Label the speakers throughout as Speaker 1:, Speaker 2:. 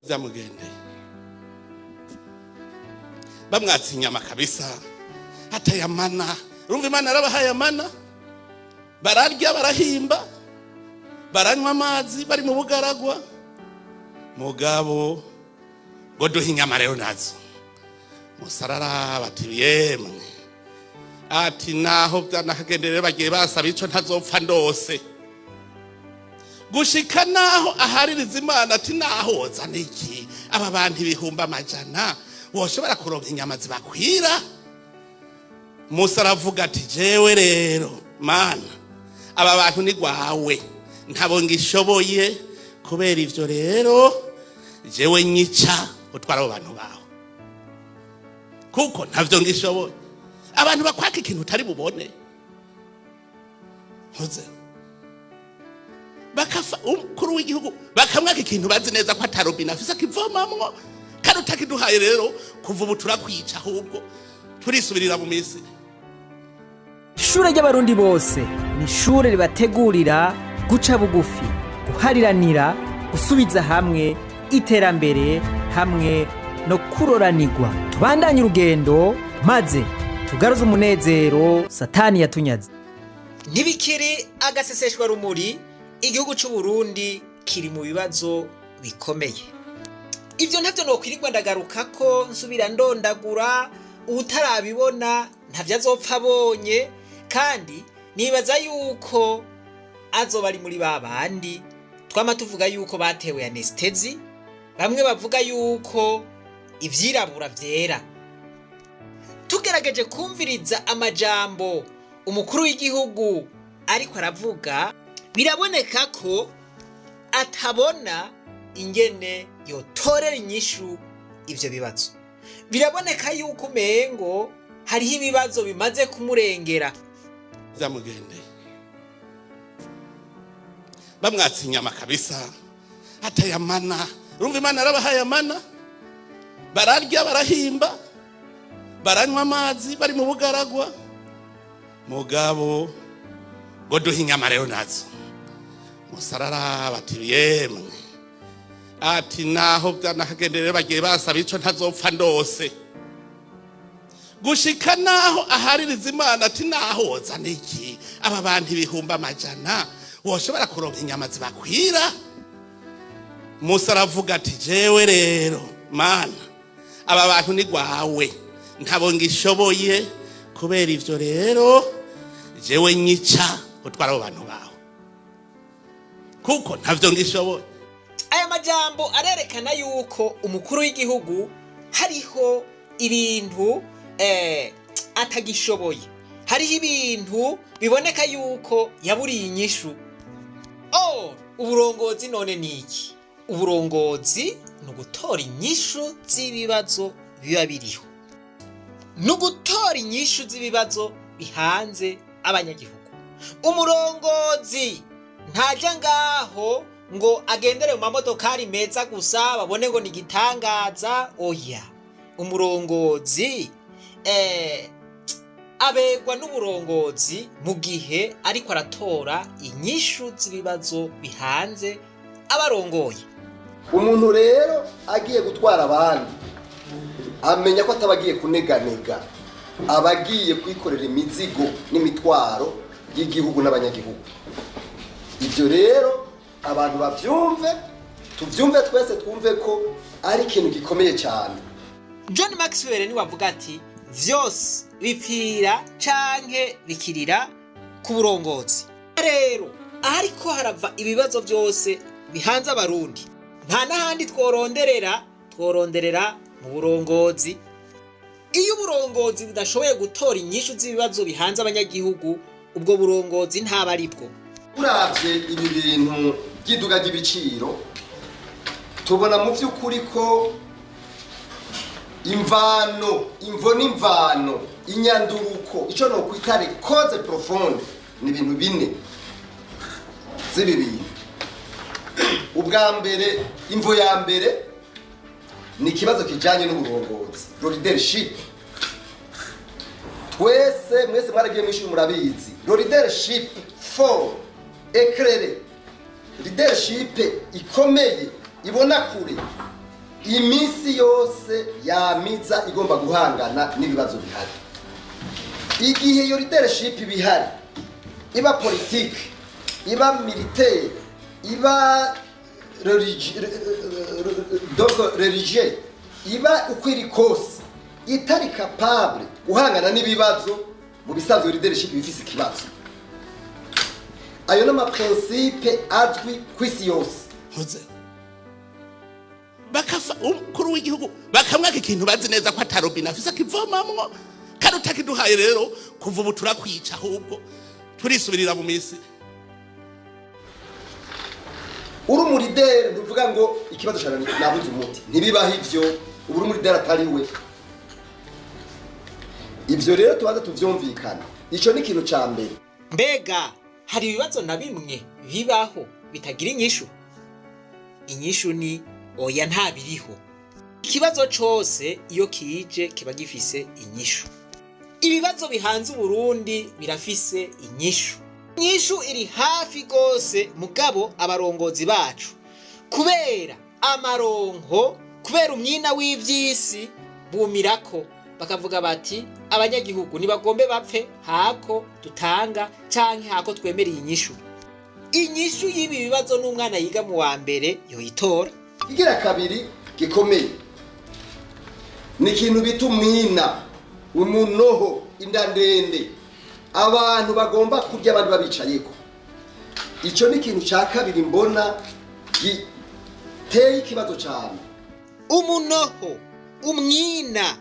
Speaker 1: byamugendeye bamwatse inyama kabisa hateye amana. Urumva Imana yarabahaye amana, bararya barahimba baranywa amazi bari mu bugaragwa. Mugabo ngo duha inyama rero nazo musarara bati yemwe ati naho byanakagendere bagiye basaba ico ntazopfa ndose gushika naho ahaririza Imana ati naho zana iki aba bantu ibihumbi amajana woshobora kuronka inyama zibakwira. Musa aravuga ati jewe rero Mana aba bantu ni gwawe ntabo ngishoboye, kubera ivyo rero jewe nyica utwara abo bantu bawe kuko ntavyo ngishoboye. Abantu bakwaka ikintu utari bubone hoze bakafa umukuru w'igihugu bakamwaka ikintu bazi neza ko atarobina afise akivomamwo kandi utakiduhaye. Rero kuva ubu turakwica ahubwo turisubirira mu misi.
Speaker 2: Ishure ry'abarundi bose ni ishure ribategurira guca bugufi, guhariranira, gusubiza hamwe iterambere hamwe no kuroranirwa. Tubandanye urugendo maze tugaruze umunezero Satani yatunyaze. Ntibikiri agaseseshwa rumuri, igihugu cy'u Burundi kiri mu bibazo bikomeye. Ivyo ntavyo nokwirirwa ndagaruka ko nsubira ndondagura, utarabibona ntavyo azopfa abonye, kandi nibaza yuko azoba ari muri babandi twama tuvuga yuko batewe anestezi, bamwe bavuga yuko ivyirabura vyera. Tugerageje kumviriza amajambo umukuru w'igihugu ariko aravuga, biraboneka ko atabona ingene yotorera inyishu ivyo bibazo. Biraboneka yuko umengo hariho ibibazo bimaze kumurengera.
Speaker 1: Byamugendeye bamwatse inyama kabisa hateye amana. Urumva Imana yarabahaye amana, bararya barahimba baranywa amazi bari mu bugaragwa. Mugabo ngo duha inyama rero nazo musarara bati yemwe ati naho byanakagendere bagiye basaba ico ntazopfa ndose gushika naho ahaririza Imana ati naho zana iki aba bantu ibihumbi amajana woshobora kuronka inyama zibakwira. Musa aravuga ati jewe rero Mana aba bantu ni gwawe ntabo ngishoboye, kubera ivyo rero jewe nyica utwara abo bantu bawe kuko ntavyo ngishoboye.
Speaker 2: Aya majambo arerekana yuko umukuru w'igihugu hariho ibintu atagishoboye, hariho ibintu biboneka yuko yaburiye inyishu. Uburongozi none niki? Uburongozi ni ugutora inyishu z'ibibazo biba biriho, ni ugutora inyishu z'ibibazo bihanze abanyagihugu. Umurongozi ntaja ngaho ngo agendere mu mamodokari meza gusa babone ngo ni gitangaza. Oya, umurongozi abegwa n'uburongozi mu gihe ariko aratora inyishu z'ibibazo bihanze abarongoye.
Speaker 3: Umuntu rero agiye gutwara abandi amenya ko atabagiye kuneganega, abagiye kwikorera imizigo n'imitwaro y'igihugu n'abanyagihugu. Ibyo rero abantu bavyumve, tuvyumve twese, twumve ko ari ikintu gikomeye cyane.
Speaker 2: John Maxwell ni wavuga ati vyose bipfira canke bikirira ku burongozi. Rero ariko harava ibibazo byose bihanze abarundi, nta nahandi tworonderera mu burongozi. Iyo uburongozi budashoboye gutora inyishu z'ibibazo bihanze abanyagihugu, ubwo burongozi ntaba aribwo.
Speaker 3: Uravye ibi bintu by'iduga ry'ibiciro, tubona mu by'ukuri ko imvo n'imvano, inyanduruko, ico no kwitare cause profonde, ni ibintu bine z'ibi bintu. Ubwa mbere, imvo ya mbere ni ikibazo kijanye n'uburongozi, leadership. Mwese mwaragiye mwishuri murabizi, leadership for éclairé, leadership ikomeye ibona kure iminsi yose yamiza igomba guhangana n'ibibazo bihari. Igihe iyo leadership bihari, iba politique, iba militaire, iba religieux, iba ukwiri kose itari capable guhangana n'ibibazo, mu bisanzwe leadership bifise ikibazo. Ayo nama principe azwi kwisi yose.
Speaker 1: Hoze bakafa kuri w'igihugu bakamwaka ikintu bazi neza ko atarobina afise akivomamwo kandi utakiduhaye rero kuva ubu turakwica ahubwo turisubirira mu misi.
Speaker 3: Uri mu leader nduvuga ngo ikibazo cyane nabuze umuti ntibibaho ivyo uri mu leader atari we. Ivyo rero tubaze tuvyumvikana. Ico ni ikintu ca mbere.
Speaker 2: Mbega hari ibibazo na bimwe bibaho bitagira inyishu? Inyishu ni oya, nta biriho. Ikibazo cose iyo kije kiba gifise inyishu. Ibibazo bihanze Uburundi birafise inyishu. Inyishu iri hafi gose, mugabo abarongozi bacu kubera amaronko, kubera umwina w'ivyisi bumirako bakavuga bati abanyagihugu nibagombe bapfe hako dutanga canke hako twemereye inyishu. Inyishu y'ibi bibazo n'umwana yiga mu wa mbere yoyitora.
Speaker 3: Igira kabiri gikomeye ni ikintu bita umwina, umunoho, indandende abantu bagomba kurya abandi babicayeko. Ico ni ikintu ca kabiri mbona giteye ikibazo cyane.
Speaker 2: Umunoho, umwina,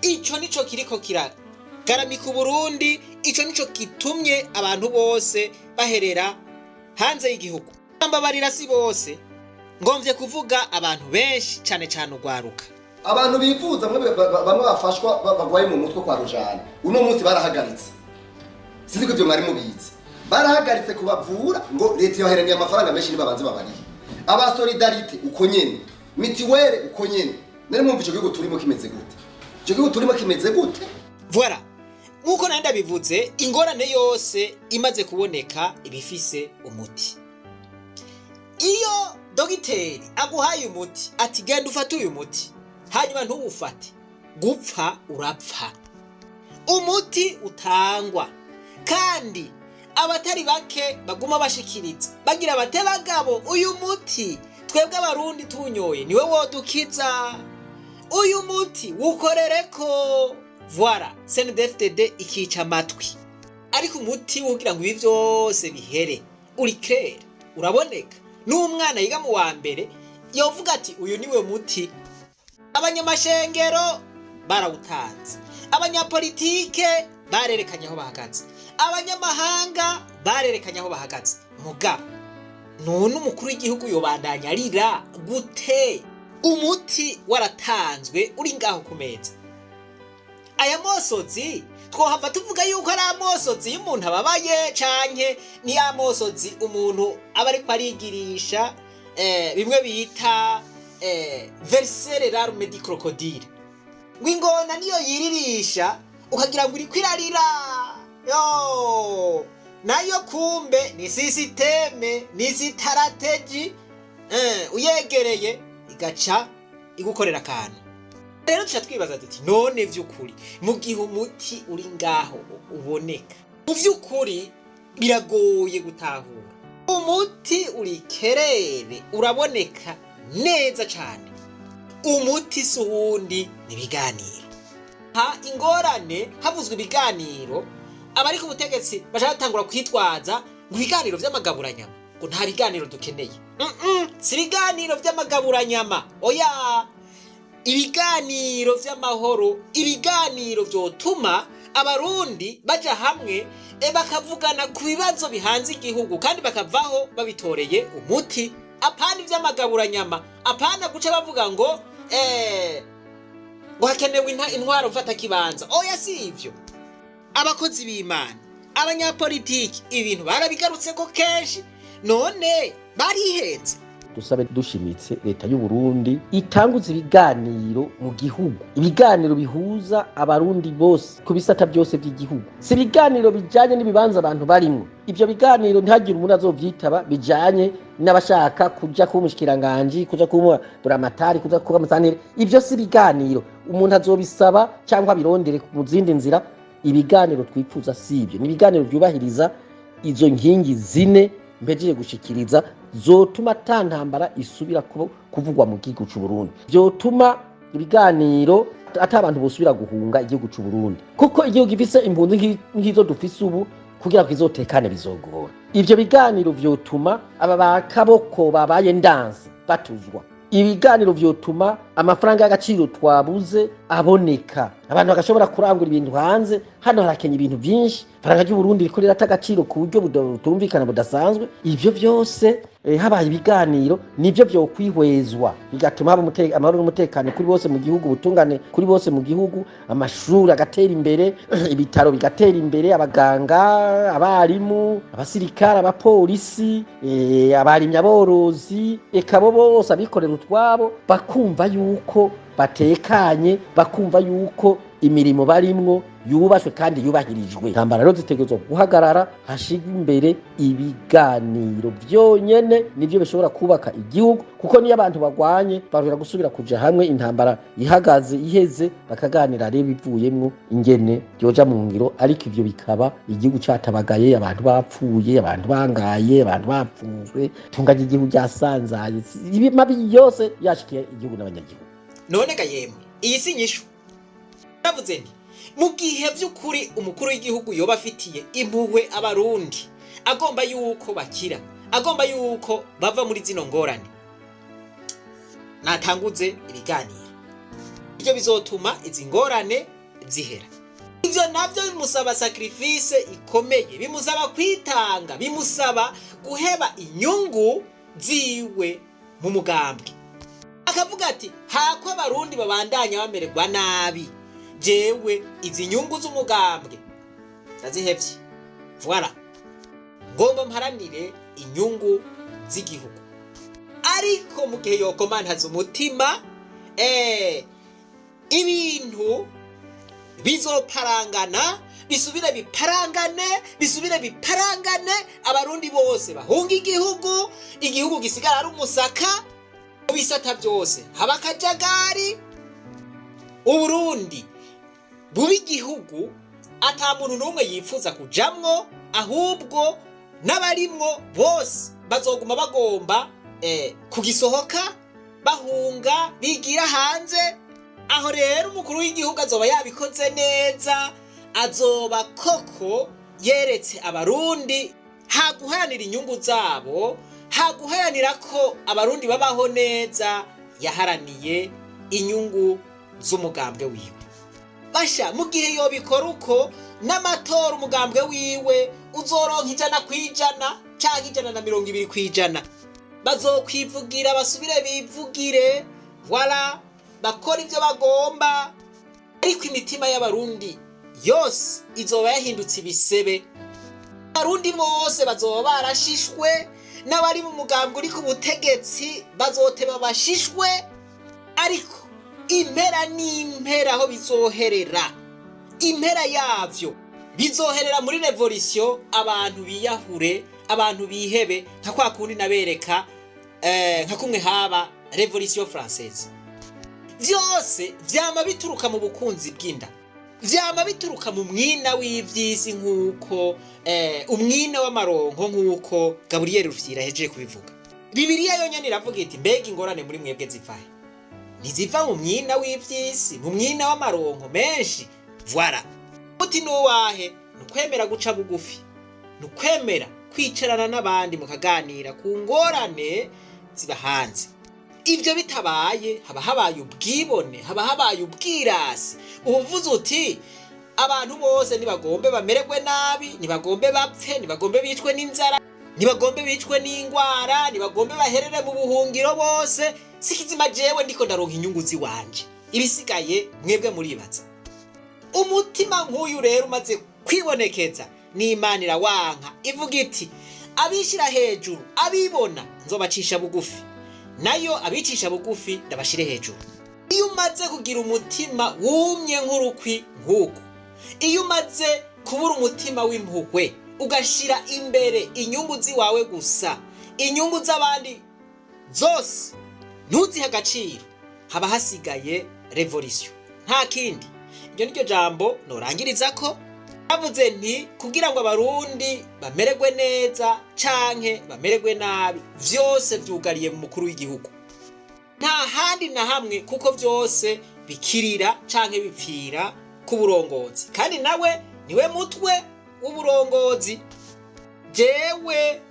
Speaker 2: ico nico kiriko kiragaramika Burundi. Ico nico gitumye abantu bose baherera hanze y'igihugu. Ambabarira si bose, ngomvye kuvuga abantu benshi cyane cyane ugwaruka.
Speaker 3: Abantu bivuza bamwe bafashwa bagwaye mu mutwe kwa rujana uno munsi barahagaritse. Sinzi ko ivyo mwari mubizi. Barahagaritse kubavura ngo leta yoheranye amafaranga menshi nibabanze babariye. Aba solidarite uko nyene, mitiwere uko nyene. Nari mwumva ico gihugu turimo kimeze gute? Ico gihugu turimo kimeze gute?
Speaker 2: Voilà. Nkuko nanda bivuze, ingorane yose imaze kuboneka ibifise umuti. Iyo dogiteri aguhaye umuti ati genda ufate uyu muti, hanyuma ntuwufate, gupfa urapfa. Umuti utangwa kandi abatari bake baguma bashikiriza bagira bate bagabo, uyu muti twebwe abarundi tunyoye niwe wodukiza, uyu muti wukorereko. Voilà, CNDD-FDD ikica amatwi. Ariko umuti wogira ngo ibi vyose bihere uri clair, uraboneka. N'umwana yiga mu wa mbere yovuga ati uyu niwe muti. Abanyamashengero barawutanze, abanyapolitike barerekanye aho bahagaze, abanyamahanga barerekanye aho bahagaze. Muga none umukuru w'igihugu yobandanya arira gute? Umuti waratanzwe uri ngaho ku meza. Aya mosozi twohava tuvuga yuko ari amosozi y'umuntu ababaye canke ni amosozi umuntu aba ariko arigirisha bimwe bita verser l'arme di crocodile. Ngwingona niyo yiririsha ukagira ngo iri kwirarira. Yo nayo kumbe ni systeme, ni strategy uyegereye igaca igukorera akantu. Rero tuca twibaza tuti none vy'ukuri mu gihe umuti uri ngaho uboneka, mu vy'ukuri biragoye gutahura. Umuti uri kerere uraboneka neza cyane. Umuti suhundi ni biganiro. Ingorane havuzwe ibiganiro, abari ku butegetsi bashatangura kwitwaza ngo ibiganiro vy'amagaburanyama, ngo nta biganiro dukeneye. Si biganiro vy'amagaburanyama, oya. Ibiganiro vy'amahoro, ibiganiro vyotuma abarundi baja hamwe bakavugana ku bibazo bihanze igihugu kandi bakavaho babitoreye umuti. Apana ivy'amagaburanyama, apana guca bavuga ngo hakenewe intwaro mfata kibanza. Oya si ivyo. Abakozi b'Imana, abanyapolitiki ibintu barabigarutseko kenshi, none barihenze.
Speaker 4: Dusabe dushimitse leta y'u Burundi itanguza ibiganiro mu gihugu, ibiganiro bihuza abarundi bose ku bisata byose by'igihugu. Si ibiganiro bijanye n'ibibanza abantu barimo. Ivyo biganiro ntihagire umuntu azovyitaba bijanye n'abashaka kuja kuba umushikiranganji, kuja kuba buramatari, kuja kuba musanire. Ivyo si ibiganiro, umuntu azobisaba cyangwa abirondere mu zindi nzira. Ibiganiro twifuza sivyo, ni ibiganiro byubahiriza izo nkingi zine mbejeje gushikiriza, zotuma atantambara isubira kuvugwa mu gihugu cy'u Burundi, byotuma ibiganiro atabantu bosubira guhunga igihugu cy'u Burundi, kuko igihugu gifise impunzi nk'izo dufise ubu, kugira ngo izotekane bizogora. Ivyo biganiro vyotuma aba bakaboko babaye ndanse batuzwa. Ibiganiro vyotuma amafaranga y'agaciro twabuze aboneka, abantu bagashobora kurangura ibintu hanze. Hano harakenya ibintu byinshi, faranga ry'u Burundi rikorera atagaciro ku buryo butumvikana budasanzwe. Ivyo byose habaye ibiganiro nivyo byo kwihwezwa, bigatuma haba amahoro n'umutekano kuri bose mu gihugu, ubutungane kuri bose mu gihugu, amashuri agatera imbere, ibitaro bigatera imbere, abaganga, abarimu, abasirikare, abapolisi, abarimyi, aborozi, eka bo bose abikorera utwabo bakumva yuko batekanye, bakumva yuko imirimo barimwo yubashwe kandi yubahirijwe. Intambara rero zitegerezwa guhagarara, hashigwa imbere ibiganiro byonyene, nivyo bishobora kubaka igihugu, kuko niyo abantu bagwanye barura gusubira kuja hamwe, intambara ihagaze iheze, bakaganira rero bivuyemwo ingene byoja mu ngiro. Ariko ivyo bikaba igihugu catabagaye, abantu bapfuye, abantu bangaye, abantu bapfunzwe, tunganya igihugu ryasanzaye, ibi mabi yose yashikiye igihugu n'abanyagihugu.
Speaker 2: None ga yemwe, iyi si nyishu navuze nti mu gihe vy'ukuri umukuru w'igihugu yoba afitiye impuhwe abarundi, agomba yuko bakira, agomba yuko bava muri zino ngorane, natanguze ibiganiro. Ivyo bizotuma izi ngorane zihera. Ivyo navyo bimusaba sacrifice ikomeye, bimusaba kwitanga, bimusaba guheba inyungu ziwe mu mugambwe. Akavuga ati hako abarundi babandanya bamererwa nabi, jewe izi nyungu z'umugambwe ndazihevye. Voilà, ngomba mparanire inyungu z'igihugu. Ariko mu gihe yokomantaza umutima, ibintu bizoparangana, bisubire biparangane, abarundi bose bahunga igihugu, igihugu gisigara ari umusaka, bisata byose haba akajagari, Uburundi bubi igihugu ata muntu n'umwe yifuza kujamwo, ahubwo n'abarimwo bose bazoguma bagomba kugisohoka, bahunga bigira hanze. Aho rero umukuru w'igihugu azoba yabikoze neza, azoba koko yeretse abarundi haguharanira inyungu zabo, haguharanira ko abarundi babaho neza, yaharaniye inyungu z'umugambwe wiwe. Basha mu gihe yobikora uko, n'amatora umugambwe wiwe uzoronka 100% canke 120%, bazokwivugira basubire bivugire, voilà, bakora ivyo bagomba. Ariko imitima y'abarundi yose izoba yahindutse ibisebe, abarundi bose bazoba barashishwe, n'abari mu mugambwe uri ku butegetsi bazoteba bashishwe. Ariko impera n'impera aho bizoherera, impera yavyo bizoherera muri revolution, abantu biyahure, abantu bihebe, nka kwa kundi nabereka nka kumwe haba revolution française. Vyose vyama bituruka mu bukunzi bw'inda, vyama bituruka mu mwina w'ivyisi, nk'uko umwina w'amaronko, nk'uko Gabriel Rufyira hejeje kubivuga. Bibiliya yonyene iravuga iti mbega ingorane muri mwebwe zivahe? Niziva mu mwina w'ivyisi, mu mwina w'amaronko menshi. Voilà, muti nuwahe? Nukwemera guca bugufi, nukwemera kwicarana n'abandi mukaganira ku ngorane ziba hanze. Ivyo bitabaye haba habaye ubwibone, haba habaye ubwirasi. Uvuze uti abantu bose nibagombe bamererwe nabi, nibagombe bapfe, nibagombe bicwe n'inzara, nibagombe bicwe n'ingwara, nibagombe baherere mu buhungiro bose, sikizima jewe ndiko ndaronka inyungu ziwanje. Ibisigaye mwebwe muribaza. Umutima nk'uyu rero umaze kwibonekeza, n'Imana irawanka ivuga iti abishira hejuru, abibona nzobacisha bugufi, nayo abicisha bugufi ndabashire hejuru. Iyo umaze kugira umutima wumye nk'urukwi nk'uko, iyo umaze kubura umutima w'impuhwe, ugashira imbere inyungu ziwawe gusa, inyungu z'abandi zose ntuzihe agaciro, haba hasigaye revolution, nta kindi. Iryo niryo jambo norangiriza ko bavuze nti kugira ngo abarundi bamererwe neza canke bamererwe nabi, vyose vyugariye mu mukuru w'igihugu, nta handi na hamwe, kuko vyose bikirira canke bipfira ku burongozi, kandi nawe niwe mutwe w'uburongozi. Jewe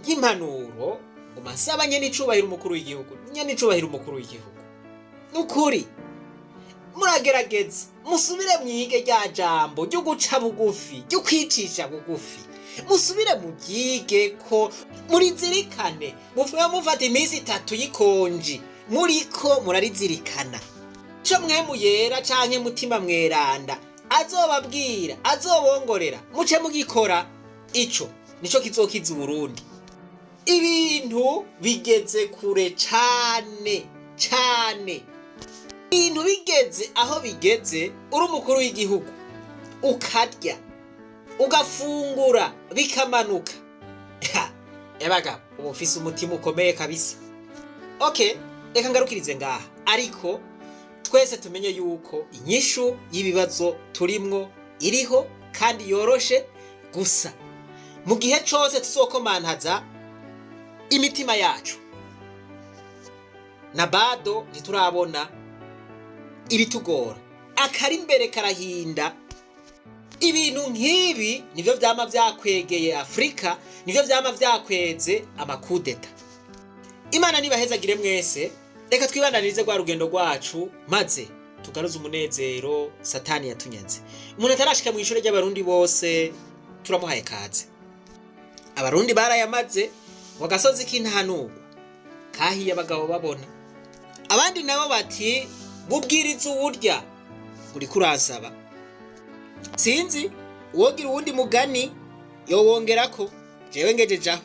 Speaker 2: y'impanuro nguma nsaba nyenicubahiro umukuru w'igihugu, nyenicubahiro umukuru w'igihugu, nukuri muragerageza musubire mwige rya jambo ryo guca bugufi, ryo kwicisha bugufi, musubire muryige ko murizirikane, muvuye mufata iminsi 3 y'ikonji muriko murarizirikana co mwemu yera canke mutima mweranda azobabwira, azobongorera, muce mugikora. Ico nico kizokiza Uburundi. Ibintu bigeze kure cane cane, ibintu bigeze aho bigeze, uri umukuru w'igihugu ukarya ugafungura bikamanuka, ebagabo uba ufise umutima ukomeye kabisa. Okay, reka ngarukirize ngaha, ariko twese tumenye yuko inyishu y'ibibazo turimwo iriho kandi yoroshe, gusa mu gihe cose tuzokomantaza imitima yacu na bado ntiturabona ibitugora, akari imbere karahinda. Ibintu nk'ibi nivyo vyama vyakwegeye Afrika, nivyo vyama vyakweze amakudeta. Imana nibahezagire mwese, reka twibandanirize rwa rugendo rwacu, maze tugaruze umunezero satani yatunyaze. Umuntu atarashika mu ishure ry'abarundi bose turamuhaye kaze. Abarundi barayamaze ngo gasozi k'intahanurwa kahiye abagabo babona, abandi nabo bati ubwiriza uwurya uriko uransaba. Sinzi uwogira uwundi mugani yowongerako, jewe ngejejaho.